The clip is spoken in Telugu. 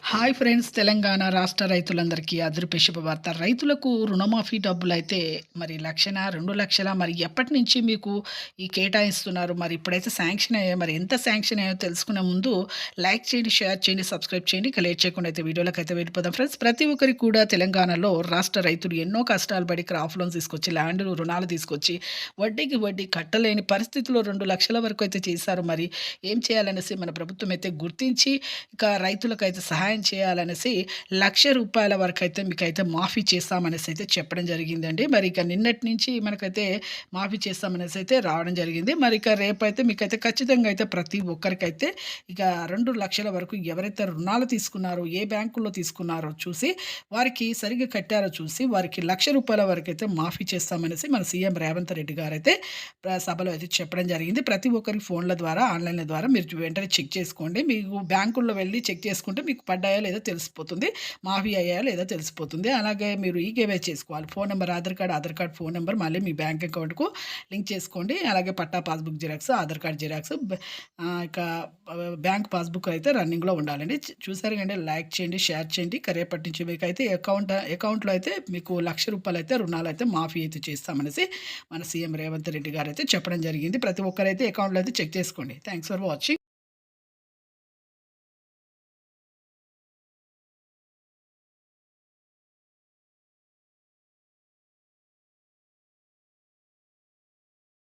Hi friends! తెలంగాణ రాష్ట్ర రైతులందరికీ అదిరిపే శుభవార్త. రైతులకు రుణమాఫీ డబ్బులైతే మరి 1,00,000 2,00,000 మరి ఎప్పటినుంచి మీకు కేటాయిస్తున్నారు? మరి ఇప్పుడైతే శాంక్షన్ అయ్యాయి. మరి ఎంత శాంక్షన్ అయ్యాయో తెలుసుకునే ముందు లైక్ చేయండి, షేర్ చేయండి, సబ్స్క్రైబ్ చేయండి. ఇక లేట్ చేయకుండా అయితే వీడియోలోకైతే వెళ్ళిపోదాం ఫ్రెండ్స్. ప్రతి ఒక్కరికి కూడా తెలంగాణలో రాష్ట్ర రైతులు ఎన్నో కష్టాలు పడి క్రాప్ లోన్స్ తీసుకొచ్చి, ల్యాండ్ రుణాలు తీసుకొచ్చి, వడ్డీకి వడ్డీ కట్టలేని పరిస్థితిలో 2,00,000 వరకు అయితే చేశారు. మరి ఏం చేయాలనేసి మన ప్రభుత్వం అయితే గుర్తించి ఇక రైతులకైతే సహాయం చేయాలనేసి రూ. 1,00,000 వరకైతే మీకైతే మాఫీ చేస్తామనేసి అయితే చెప్పడం జరిగిందండి. మరి ఇక నిన్నటి నుంచి మనకైతే మాఫీ చేస్తామనేసి అయితే రావడం జరిగింది. మరి ఇక రేపైతే మీకైతే ఖచ్చితంగా అయితే ప్రతి ఒక్కరికైతే ఇక 2,00,000 వరకు ఎవరైతే రుణాలు తీసుకున్నారో, ఏ బ్యాంకుల్లో తీసుకున్నారో చూసి, వారికి సరిగ్గా కట్టారో చూసి, వారికి రూ. 1,00,000 వరకైతే మాఫీ చేస్తామనేసి మన సీఎం రేవంత్ రెడ్డి గారైతే సభలో అయితే చెప్పడం జరిగింది. ప్రతి ఒక్కరికి ఫోన్ల ద్వారా, ఆన్‌లైన్‌ల ద్వారా మీరు వెంటనే చెక్ చేసుకోండి. మీకు బ్యాంకుల్లో వెళ్లి చెక్ చేసుకుంటే మీకు పడ్డాయో లేదో తెలిసిపోతుంది. మాఫీ అయ్యాయో లేదో తెలిసిపోతుంది. అలాగే మీరు ఈకేవైసీ చేసుకోవాలి. Phone number, Aadhaar card phone number మళ్ళీ మీ బ్యాంక్ అకౌంట్‌కు లింక్ చేసుకోండి. అలాగే పట్టా passbook xerox, Aadhaar card xerox, ఇక బ్యాంక్ పాస్‌బుక్ అయితే రన్నింగ్‌లో ఉండాలండి. చూసారు కదండీ! లైక్ చేయండి, షేర్ చేయండి. ఇక రేపటి నుంచి మీకైతే అకౌంట్‌లో అయితే మీకు రూ. 1,00,000 అయితే రుణాలైతే మాఫీ అయితే చేస్తామనేసి మన సీఎం రేవంత్ రెడ్డి గారైతే చెప్పడం జరిగింది. ప్రతి ఒక్కరైతే అకౌంట్‌లో అయితే చెక్ చేసుకోండి. Thanks for watching.